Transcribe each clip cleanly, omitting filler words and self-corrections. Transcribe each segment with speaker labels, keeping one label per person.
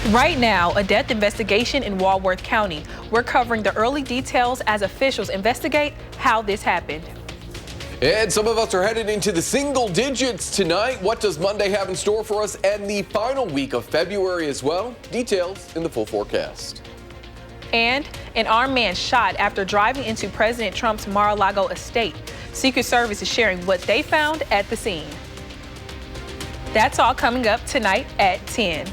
Speaker 1: Right now, a death investigation in Walworth County. We're covering the early details as officials investigate how this happened.
Speaker 2: And some of us are headed into the single digits tonight. What does Monday have in store for us and the final week of February as well? Details in the full forecast.
Speaker 1: And an armed man shot after driving into President Trump's Mar-a-Lago estate. Secret Service is sharing what they found at the scene. That's all coming up tonight at 10.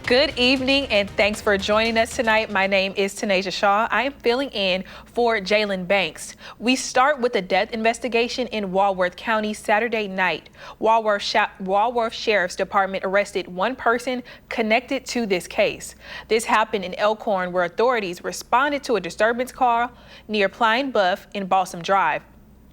Speaker 1: Good evening and thanks for joining us tonight. My name is Tanasia Shaw. I am filling in for Jalen Banks. We start with a death investigation in Walworth County Saturday night. Walworth Sheriff's Department arrested one person connected to this case. This happened in Elkhorn, where authorities responded to a disturbance call near Pine Bluff in Balsam Drive.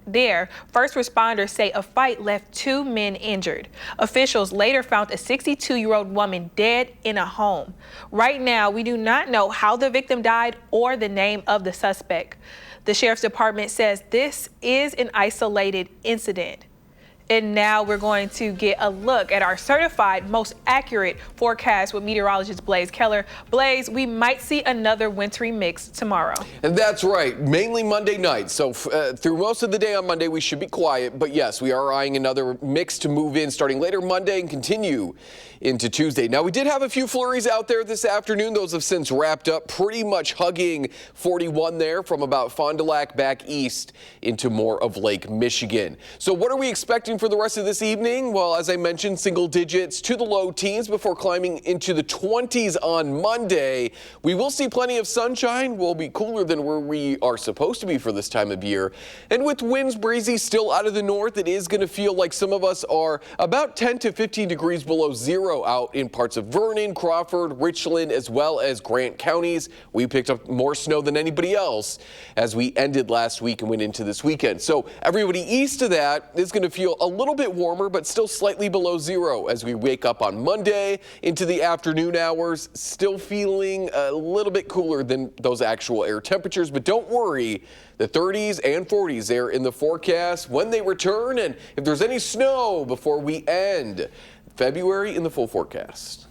Speaker 1: There, first responders say a fight left two men injured. Officials later found a 62-year-old woman dead in a home. Right now, we do not know how the victim died or the name of the suspect. The Sheriff's Department says this is an isolated incident. And now we're going to get a look at our certified most accurate forecast with meteorologist Blaze Keller. Blaze, we might see another wintry mix tomorrow.
Speaker 2: And that's right, mainly Monday night. So through most of the day on Monday, we should be quiet. But yes, we are eyeing another mix to move in starting later Monday and continue into Tuesday. Now, we did have a few flurries out there this afternoon. Those have since wrapped up, pretty much hugging 41 there from about Fond du Lac back east into more of Lake Michigan. So what are we expecting for the rest of this evening? Well, as I mentioned, single digits to the low teens before climbing into the 20s on Monday. We will see plenty of sunshine. We'll be cooler than where we are supposed to be for this time of year. And with winds breezy still out of the north, it is going to feel like some of us are about 10 to 15 degrees below zero out in parts of Vernon, Crawford, Richland, as well as Grant counties. We picked up more snow than anybody else as we ended last week and went into this weekend. So everybody east of that is going to feel a little bit warmer, but still slightly below zero as we wake up on Monday into the afternoon hours, still feeling a little bit cooler than those actual air temperatures. But don't worry, the 30s and 40s there in the forecast when they return, and if there's any snow before we end February in the full forecast.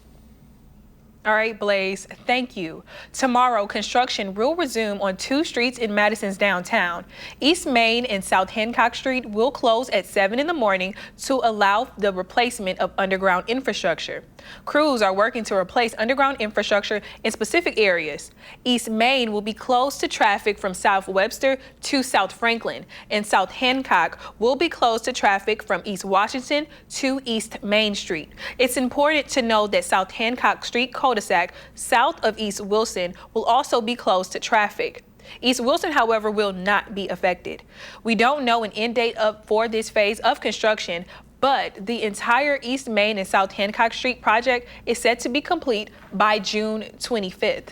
Speaker 1: All right, Blaze, thank you. Tomorrow, construction will resume on two streets in Madison's downtown. East Main and South Hancock Street will close at 7 in the morning to allow the replacement of underground infrastructure. Crews are working to replace underground infrastructure in specific areas. East Main will be closed to traffic from South Webster to South Franklin, and South Hancock will be closed to traffic from East Washington to East Main Street. It's important to know that South Hancock Street cul-de-sac south of East Wilson will also be closed to traffic. East Wilson, however, will not be affected. We don't know an end date for this phase of construction, but the entire East Main and South Hancock Street project is set to be complete by June 25th.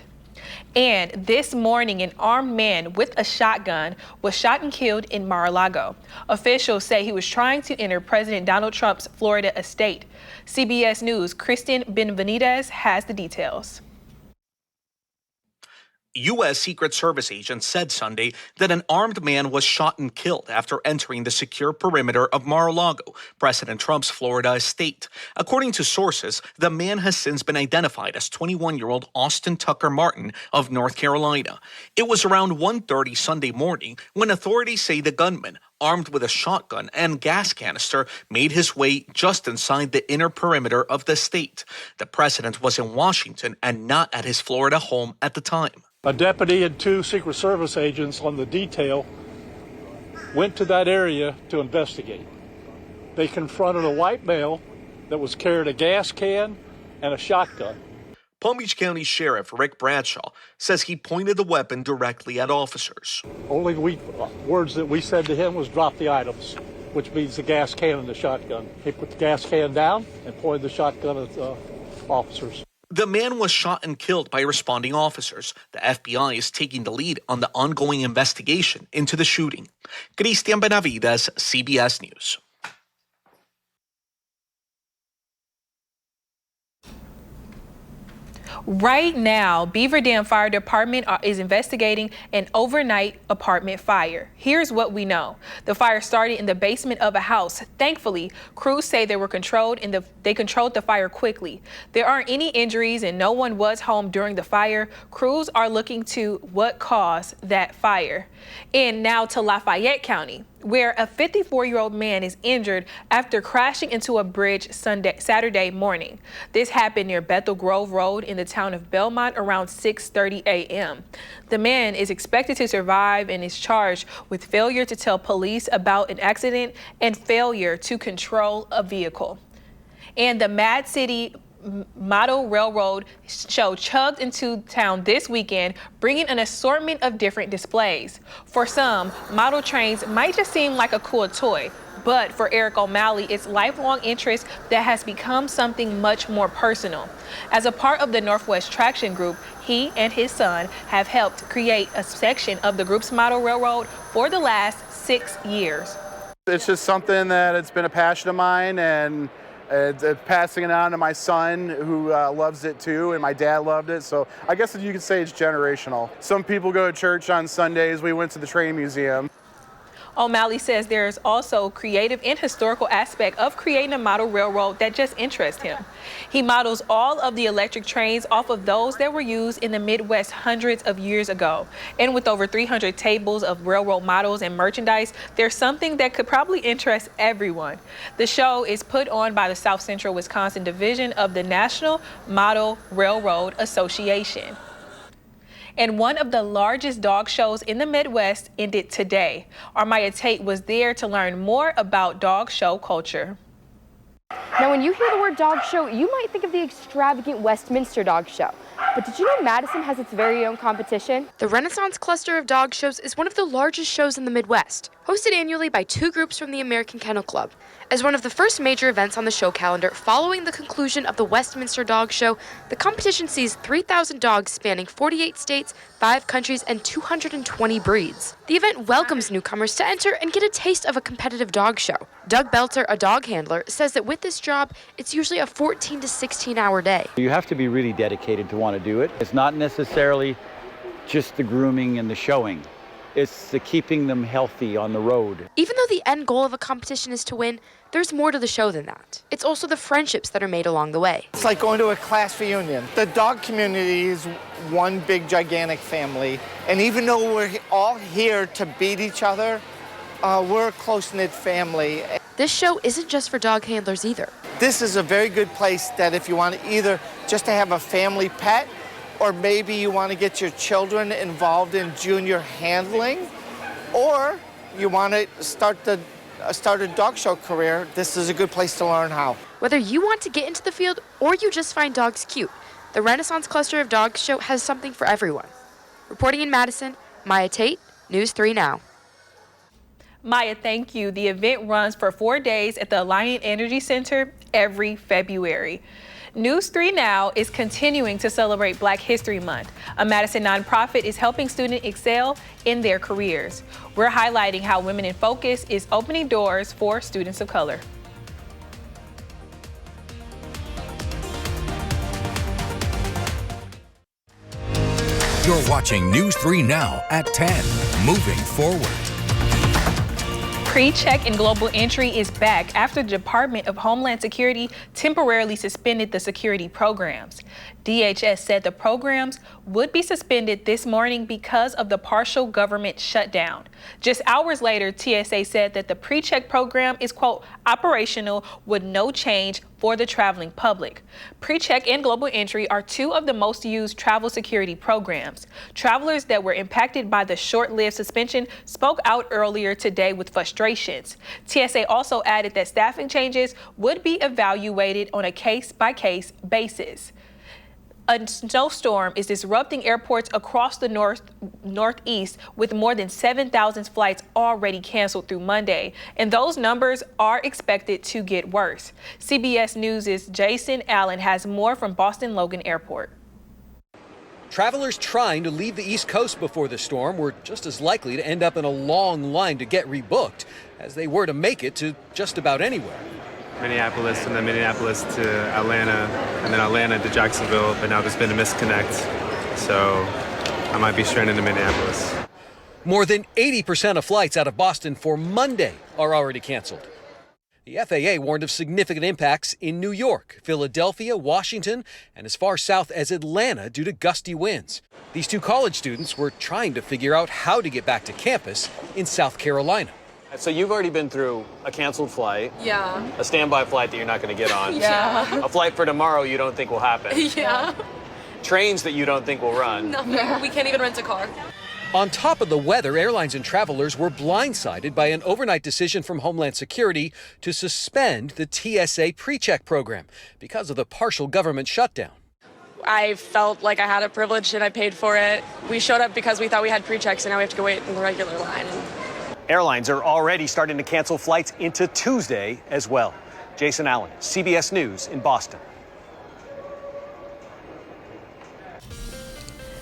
Speaker 1: And this morning, an armed man with a shotgun was shot and killed in Mar-a-Lago. Officials say he was trying to enter President Donald Trump's Florida estate. CBS News' Kristen Benavidez has the details.
Speaker 3: U.S. Secret Service agents said Sunday that an armed man was shot and killed after entering the secure perimeter of Mar-a-Lago, President Trump's Florida estate. According to sources, the man has since been identified as 21-year-old Austin Tucker Martin of North Carolina. It was around 1:30 Sunday morning when authorities say the gunman, armed with a shotgun and gas canister, made his way just inside the inner perimeter of the state. The president was in Washington and not at his Florida home at the time.
Speaker 4: A deputy and two Secret Service agents on the detail went to that area to investigate. They confronted a white male that was carrying a gas can and a shotgun.
Speaker 3: Palm Beach County Sheriff Rick Bradshaw says he pointed the weapon directly at officers.
Speaker 4: Only words that we said to him was drop the items, which means the gas can and the shotgun. He put the gas can down and pointed the shotgun at officers.
Speaker 3: The man was shot and killed by responding officers. The FBI is taking the lead on the ongoing investigation into the shooting. Christian Benavides, CBS News.
Speaker 1: Right now, Beaver Dam Fire Department is investigating an overnight apartment fire. Here's what we know. The fire started in the basement of a house. Thankfully, crews say they controlled the fire quickly. There aren't any injuries and no one was home during the fire. Crews are looking to what caused that fire. And now to Lafayette County, where a 54-year-old man is injured after crashing into a bridge Saturday morning. This happened near Bethel Grove Road in the town of Belmont around 6:30 a.m. The man is expected to survive and is charged with failure to tell police about an accident and failure to control a vehicle. And the Mad City Model Railroad show chugged into town this weekend, bringing an assortment of different displays. For some, model trains might just seem like a cool toy, but for Eric O'Malley, it's lifelong interest that has become something much more personal. As a part of the Northwest Traction Group, he and his son have helped create a section of the group's model railroad for the last 6 years.
Speaker 5: It's just something that it's been a passion of mine, and it's passing it on to my son, who loves it too, and my dad loved it. So I guess you could say it's generational. Some people go to church on Sundays. We went to the train museum.
Speaker 1: O'Malley says there is also creative and historical aspect of creating a model railroad that just interests him. He models all of the electric trains off of those that were used in the Midwest hundreds of years ago. And with over 300 tables of railroad models and merchandise, there's something that could probably interest everyone. The show is put on by the South Central Wisconsin Division of the National Model Railroad Association. And one of the largest dog shows in the Midwest ended today. Armaya Tate was there to learn more about dog show culture.
Speaker 6: Now, when you hear the word dog show, you might think of the extravagant Westminster Dog Show. But did you know Madison has its very own competition? The Renaissance Cluster of Dog Shows is one of the largest shows in the Midwest, hosted annually by 2 groups from the American Kennel Club. As one of the first major events on the show calendar following the conclusion of the Westminster Dog Show, the competition sees 3,000 dogs spanning 48 states, 5 countries, and 220 breeds. The event welcomes newcomers to enter and get a taste of a competitive dog show. Doug Belter, a dog handler, says that with this job, it's usually a 14 to 16-hour day.
Speaker 7: You have to be really dedicated to want to do it. It's not necessarily just the grooming and the showing. It's the keeping them healthy on the road.
Speaker 6: Even though the end goal of a competition is to win, there's more to the show than that. It's also the friendships that are made along the way.
Speaker 8: It's like going to a class reunion. The dog community is one big, gigantic family. And even though we're all here to beat each other, we're a close-knit family.
Speaker 6: This show isn't just for dog handlers either.
Speaker 8: This is a very good place that if you want to either just to have a family pet, or maybe you want to get your children involved in junior handling, or you want to start a dog show career, this is a good place to learn how.
Speaker 6: Whether you want to get into the field or you just find dogs cute, the Renaissance Cluster of Dogs show has something for everyone. Reporting in Madison, Maya Tate, News 3 Now.
Speaker 1: Maya, thank you. The event runs for 4 days at the Alliant Energy Center every February. News 3 Now is continuing to celebrate Black History Month. A Madison nonprofit is helping students excel in their careers. We're highlighting how Women in Focus is opening doors for students of color.
Speaker 9: You're watching News 3 Now at 10. Moving forward.
Speaker 1: Pre-check and global entry is back after the Department of Homeland Security temporarily suspended the security programs. DHS said the programs would be suspended this morning because of the partial government shutdown. Just hours later, TSA said that the pre-check program is, quote, operational with no change for the traveling public. Pre-check and global entry are 2 of the most used travel security programs. Travelers that were impacted by the short-lived suspension spoke out earlier today with frustrations. TSA also added that staffing changes would be evaluated on a case-by-case basis. A snowstorm is disrupting airports across the northeast with more than 7,000 flights already canceled through Monday, and those numbers are expected to get worse. CBS News' Jason Allen has more from Boston Logan Airport.
Speaker 10: Travelers trying to leave the East Coast before the storm were just as likely to end up in a long line to get rebooked as they were to make it to just about anywhere.
Speaker 11: Minneapolis, and then Minneapolis to Atlanta, and then Atlanta to Jacksonville, but now there's been a misconnect, so I might be stranded in Minneapolis.
Speaker 10: More than 80% of flights out of Boston for Monday are already canceled. The FAA warned of significant impacts in New York, Philadelphia, Washington, and as far south as Atlanta due to gusty winds. These two college students were trying to figure out how to get back to campus in South Carolina.
Speaker 12: So you've already been through a canceled flight.
Speaker 13: Yeah.
Speaker 12: A standby flight that you're not going to get on.
Speaker 13: Yeah.
Speaker 12: A flight for tomorrow you don't think will happen.
Speaker 13: Yeah.
Speaker 12: Trains that you don't think will run.
Speaker 13: Nothing. We can't even rent a car.
Speaker 10: On top of the weather, airlines and travelers were blindsided by an overnight decision from Homeland Security to suspend the TSA PreCheck program because of the partial government shutdown.
Speaker 13: I felt like I had a privilege and I paid for it. We showed up because we thought we had PreChecks, and now we have to go wait in the regular line.
Speaker 12: Airlines are already starting to cancel flights into Tuesday as well. Jason Allen, CBS News in Boston.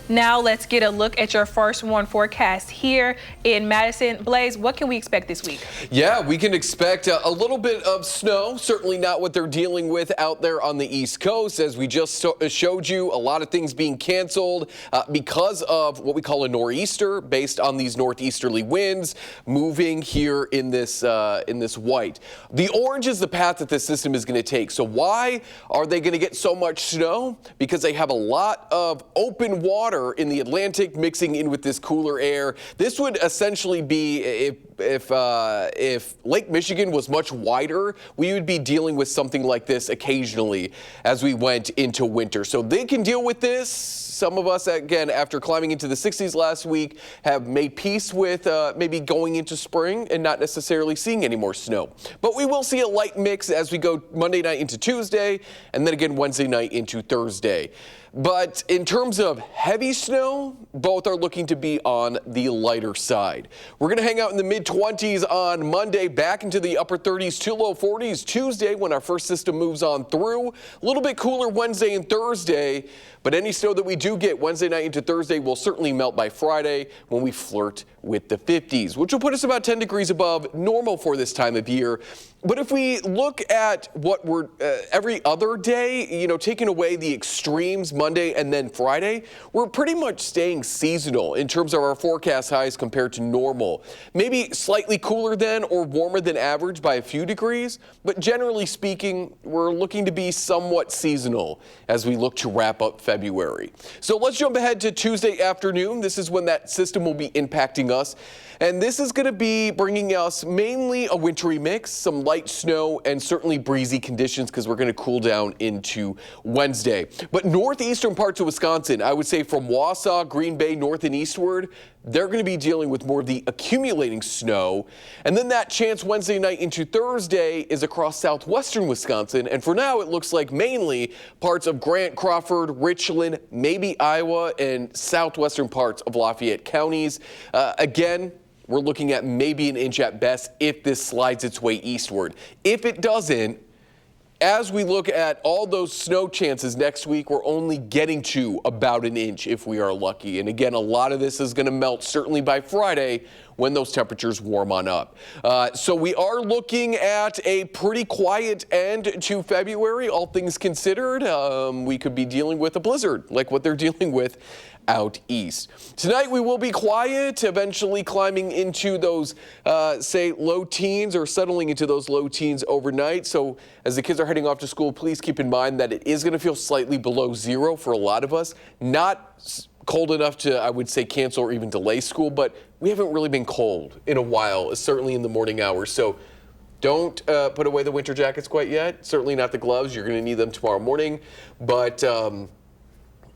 Speaker 1: Now let's get a look at your first one forecast here in Madison. Blaze, what can we expect this week?
Speaker 2: Yeah, we can expect a little bit of snow. Certainly not what they're dealing with out there on the East Coast. As we just showed you, a lot of things being canceled because of what we call a nor'easter, based on these northeasterly winds moving here in this white. The orange is the path that this system is going to take. So why are they going to get so much snow? Because they have a lot of open water in the Atlantic mixing in with this cooler air. This would essentially be if Lake Michigan was much wider, we would be dealing with something like this occasionally as we went into winter. So they can deal with this. Some of us, again, after climbing into the 60s last week, have made peace with maybe going into spring and not necessarily seeing any more snow. But we will see a light mix as we go Monday night into Tuesday, and then again Wednesday night into Thursday. But in terms of heavy snow, both are looking to be on the lighter side. We're going to hang out in the mid-20s on Monday, back into the upper 30s to low 40s Tuesday when our first system moves on through. A little bit cooler Wednesday and Thursday, but any snow that we do get Wednesday night into Thursday will certainly melt by Friday when we flirt with the 50s, which will put us about 10 degrees above normal for this time of year. But if we look at what we're every other day, taking away the extremes Monday and then Friday, we're pretty much staying seasonal in terms of our forecast highs compared to normal. Maybe slightly cooler than or warmer than average by a few degrees, but generally speaking, we're looking to be somewhat seasonal as we look to wrap up February. So let's jump ahead to Tuesday afternoon. This is when that system will be impacting us. And this is going to be bringing us mainly a wintry mix, some light snow, and certainly breezy conditions because we're going to cool down into Wednesday. But northeastern parts of Wisconsin, I would say from Wausau, Green Bay, north and eastward, they're going to be dealing with more of the accumulating snow. And then that chance Wednesday night into Thursday is across southwestern Wisconsin. And for now, it looks like mainly parts of Grant, Crawford, Richland, maybe Iowa, and southwestern parts of Lafayette counties. Again, we're looking at maybe an inch at best if this slides its way eastward. If it doesn't, as we look at all those snow chances next week, we're only getting to about an inch if we are lucky. And again, a lot of this is going to melt certainly by Friday when those temperatures warm on up. So we are looking at a pretty quiet end to February, all things considered. We could be dealing with a blizzard like what they're dealing with out east. Tonight we will be quiet, eventually climbing into those, say, low teens or settling into those low teens overnight. So as the kids are heading off to school, please keep in mind that it is going to feel slightly below zero for a lot of us. Not cold enough to, I would say, cancel or even delay school, but we haven't really been cold in a while, certainly in the morning hours. So don't put away the winter jackets quite yet. Certainly not the gloves. You're going to need them tomorrow morning. But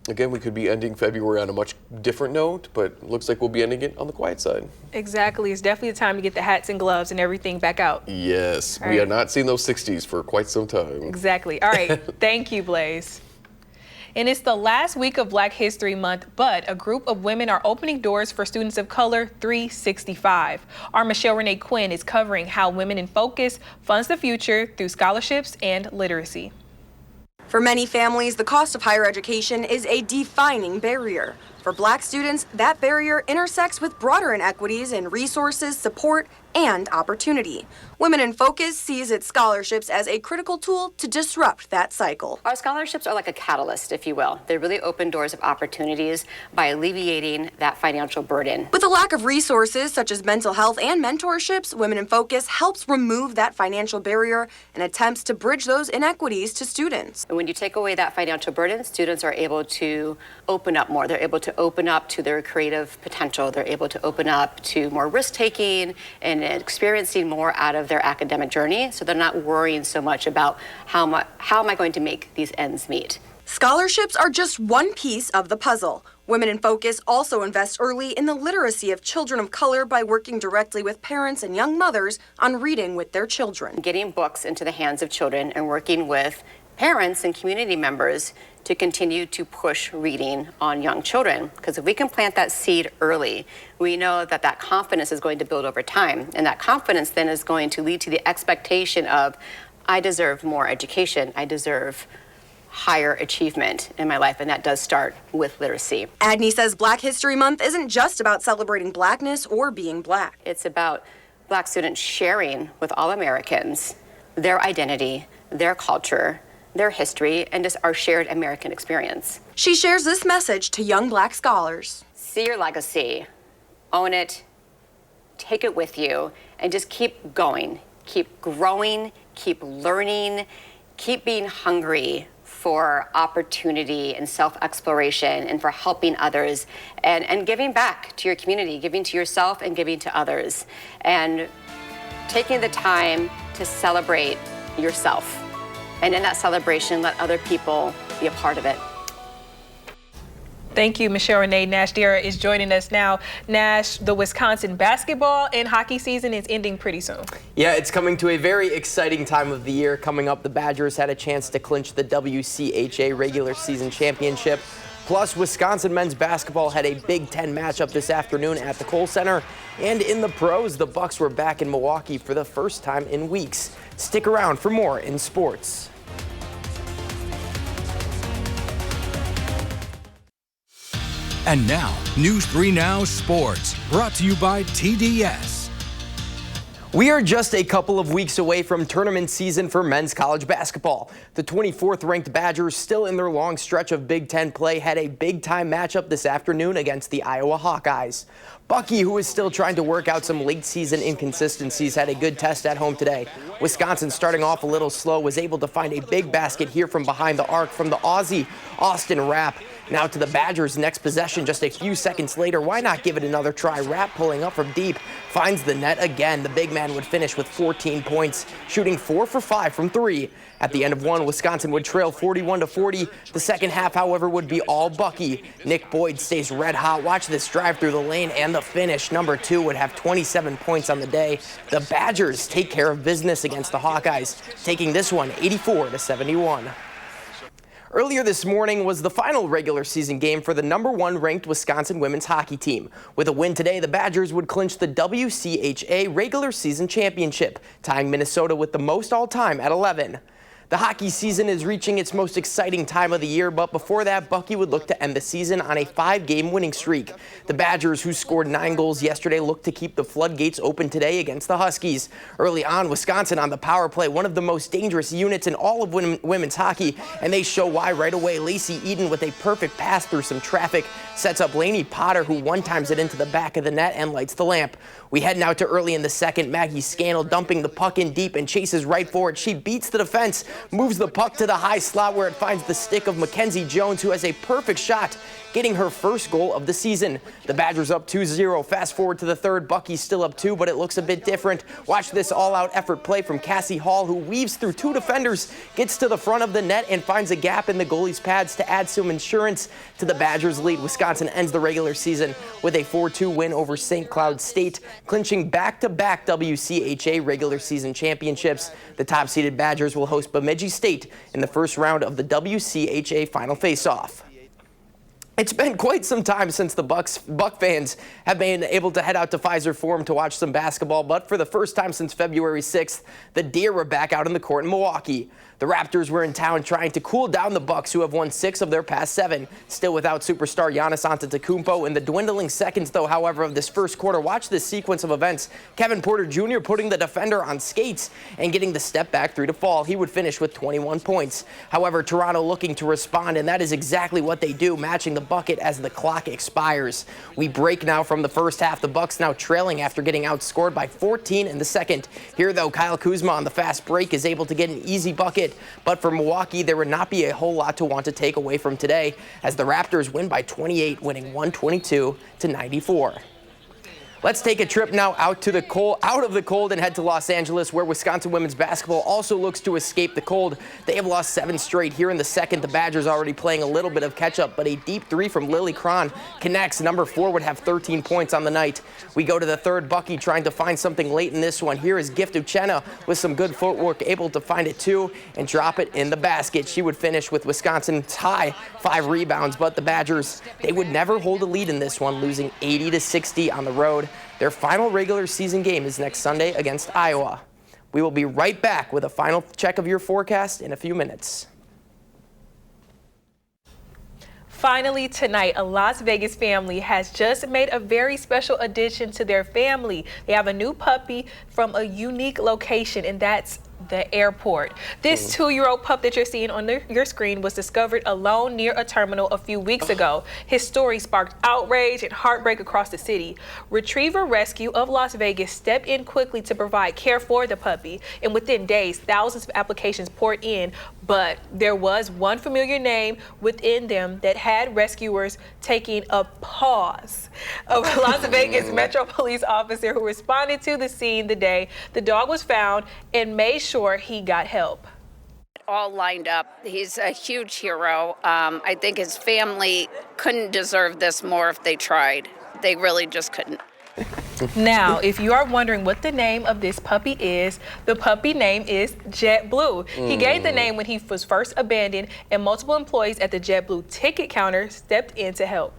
Speaker 2: again, we could be ending February on a much different note, but it looks like we'll be ending it on the quiet side.
Speaker 1: Exactly. It's definitely the time to get the hats and gloves and everything back out.
Speaker 2: Yes.
Speaker 1: All
Speaker 2: we
Speaker 1: right.
Speaker 2: are not seeing those 60s for quite some time.
Speaker 1: Exactly. All right. Thank you, Blaze. And it's the last week of Black History Month, but a group of women are opening doors for students of color 365. Our Michelle Renee Quinn is covering how Women in Focus funds the future through scholarships and literacy.
Speaker 14: For many families, the cost of higher education is a defining barrier. For Black students, that barrier intersects with broader inequities in resources, support, and opportunity. Women in Focus sees its scholarships as a critical tool to disrupt that cycle.
Speaker 15: Our scholarships are like a catalyst, if you will. They really open doors of opportunities by alleviating that financial burden.
Speaker 14: With a lack of resources such as mental health and mentorships, Women in Focus helps remove that financial barrier and attempts to bridge those inequities to students.
Speaker 15: And when you take away that financial burden, students are able to open up more. They're able to open up to their creative potential. They're able to open up to more risk-taking and experiencing more out of their academic journey, so they're not worrying so much about how am I going to make these ends meet.
Speaker 14: Scholarships are just one piece of the puzzle. Women in Focus also invest early in the literacy of children of color by working directly with parents and young mothers on reading with their children.
Speaker 15: Getting books into the hands of children and working with parents and community members to continue to push reading on young children. Because if we can plant that seed early, we know that that confidence is going to build over time. And that confidence then is going to lead to the expectation of, I deserve more education, I deserve higher achievement in my life, and that does start with literacy.
Speaker 14: Adney says Black History Month isn't just about celebrating Blackness or being Black.
Speaker 15: It's about Black students sharing with all Americans their identity, their culture, their history, and just our shared American experience.
Speaker 14: She shares this message to young Black scholars.
Speaker 15: See your legacy, own it, take it with you, and just keep going, keep growing, keep learning, keep being hungry for opportunity and self-exploration and for helping others and giving back to your community, giving to yourself and giving to others, and taking the time to celebrate yourself. And in that celebration, let other people be a part of it.
Speaker 1: Thank you, Michelle Renee. Nash Dara is joining us now. Nash, the Wisconsin basketball and hockey season is ending pretty soon.
Speaker 16: Yeah, it's coming to a very exciting time of the year. Coming up, the Badgers had a chance to clinch the WCHA regular season championship. Plus, Wisconsin men's basketball had a Big Ten matchup this afternoon at the Kohl Center. And in the pros, the Bucks were back in Milwaukee for the first time in weeks. Stick around for more in sports.
Speaker 9: And now, News 3 Now Sports, brought to you by TDS.
Speaker 16: We are just a couple of weeks away from tournament season for men's college basketball. The 24th ranked Badgers, still in their long stretch of Big Ten play, had a big-time matchup this afternoon against the Iowa Hawkeyes. Bucky, who is still trying to work out some late-season inconsistencies, had a good test at home today. Wisconsin, starting off a little slow, was able to find a big basket here from behind the arc from the Aussie, Austin Rapp. Now to the Badgers' next possession just a few seconds later. Why not give it another try? Rapp pulling up from deep, finds the net again. The big man would finish with 14 points, shooting 4 for 5 from 3. At the end of one, Wisconsin would trail 41-40. The second half, however, would be all Bucky. Nick Boyd stays red hot. Watch this drive through the lane and the finish. Number 2 would have 27 points on the day. The Badgers take care of business against the Hawkeyes, taking this one 84-71. Earlier this morning was the final regular season game for the #1 ranked Wisconsin women's hockey team. With a win today, the Badgers would clinch the WCHA regular season championship, tying Minnesota with the most all-time at 11. The hockey season is reaching its most exciting time of the year, but before that, Bucky would look to end the season on a 5-game winning streak. The Badgers, who scored 9 goals yesterday, look to keep the floodgates open today against the Huskies. Early on, Wisconsin on the power play, one of the most dangerous units in all of women's hockey, and they show why right away. Lacey Eden with a perfect pass through some traffic sets up Lainey Potter, who one-times it into the back of the net and lights the lamp. We head now to early in the second. Maggie Scannell dumping the puck in deep and chases right for it. She beats the defense, moves the puck to the high slot where it finds the stick of Mackenzie Jones, who has a perfect shot, getting her first goal of the season. The Badgers up 2-0. Fast forward to the third. Bucky's still up 2, but it looks a bit different. Watch this all-out effort play from Cassie Hall, who weaves through 2 defenders, gets to the front of the net, and finds a gap in the goalie's pads to add some insurance to the Badgers' lead. Wisconsin ends the regular season with a 4-2 win over St. Cloud State, clinching back-to-back WCHA regular season championships. The top-seeded Badgers will host Bemidji State in the first round of the WCHA final face-off. It's been quite some time since the Buck fans have been able to head out to Pfizer Forum to watch some basketball, but for the first time since February 6th, the Deer were back out in the court in Milwaukee. The Raptors were in town trying to cool down the Bucks, who have won 6 of their past 7. Still without superstar Giannis Antetokounmpo in the dwindling seconds, though, however, of this first quarter. Watch this sequence of events. Kevin Porter Jr. putting the defender on skates and getting the step back 3 to fall. He would finish with 21 points. However, Toronto looking to respond, and that is exactly what they do, matching the bucket as the clock expires. We break now from the first half. The Bucks now trailing after getting outscored by 14 in the second. Here, though, Kyle Kuzma on the fast break is able to get an easy bucket. But for Milwaukee, there would not be a whole lot to want to take away from today, as the Raptors win by 28, winning 122-94. Let's take a trip now out of the cold and head to Los Angeles, where Wisconsin women's basketball also looks to escape the cold. They have lost 7 straight here in the second. The Badgers already playing a little bit of catch-up, but a deep 3 from Lily Cron connects. Number 4 would have 13 points on the night. We go to the third. Bucky trying to find something late in this one. Here is Gift Uchenna with some good footwork, able to find it too and drop it in the basket. She would finish with Wisconsin's high 5 rebounds, but the Badgers, they would never hold a lead in this one, losing 80-60 on the road. Their final regular season game is next Sunday against Iowa. We will be right back with a final check of your forecast in a few minutes.
Speaker 1: Finally tonight, a Las Vegas family has just made a very special addition to their family. They have a new puppy from a unique location, and that's the airport. This 2-year-old pup that you're seeing on your screen was discovered alone near a terminal a few weeks ago. His story sparked outrage and heartbreak across the city. Retriever Rescue of Las Vegas stepped in quickly to provide care for the puppy, and within days, thousands of applications poured in, but there was one familiar name within them that had rescuers taking a pause. A Las Vegas Metro Police officer who responded to the scene the day the dog was found and made sure he got help.
Speaker 17: All lined up. He's a huge hero. I think his family couldn't deserve this more if they tried. They really just couldn't.
Speaker 1: Now, if you are wondering what the name of this puppy is, the puppy name is JetBlue. He gave the name when he was first abandoned, and multiple employees at the JetBlue ticket counter stepped in to help.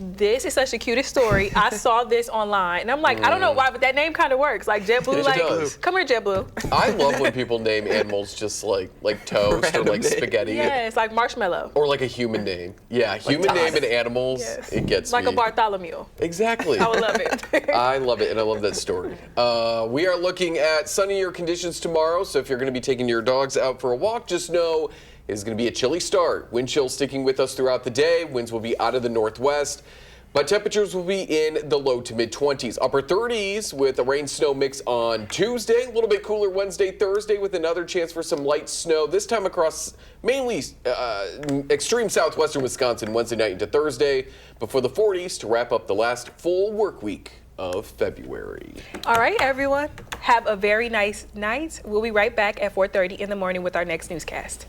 Speaker 1: This is such the cutest story. I saw this online, and I'm like, I don't know why, but that name kind of works. Like JetBlue,
Speaker 2: It
Speaker 1: like,
Speaker 2: does.
Speaker 1: Come here, JetBlue.
Speaker 2: I love when people name animals just like toast or like spaghetti.
Speaker 1: Yeah, it's like marshmallow.
Speaker 2: Or like a human name. Yeah, human name and animals, it gets
Speaker 1: Like
Speaker 2: me.
Speaker 1: a Bartholomew.
Speaker 2: Exactly.
Speaker 1: I would love it.
Speaker 2: I love it, and I love that story. We are looking at sunnier conditions tomorrow, so if you're going to be taking your dogs out for a walk, just know it's going to be a chilly start. Wind chill sticking with us throughout the day. Winds will be out of the northwest, but temperatures will be in the low to mid-20s. Upper 30s with a rain-snow mix on Tuesday. A little bit cooler Wednesday, Thursday with another chance for some light snow, this time across mainly extreme southwestern Wisconsin Wednesday night into Thursday, before the 40s to wrap up the last full work week of February.
Speaker 1: All right, everyone. Have a very nice night. We'll be right back at 4:30 in the morning with our next newscast.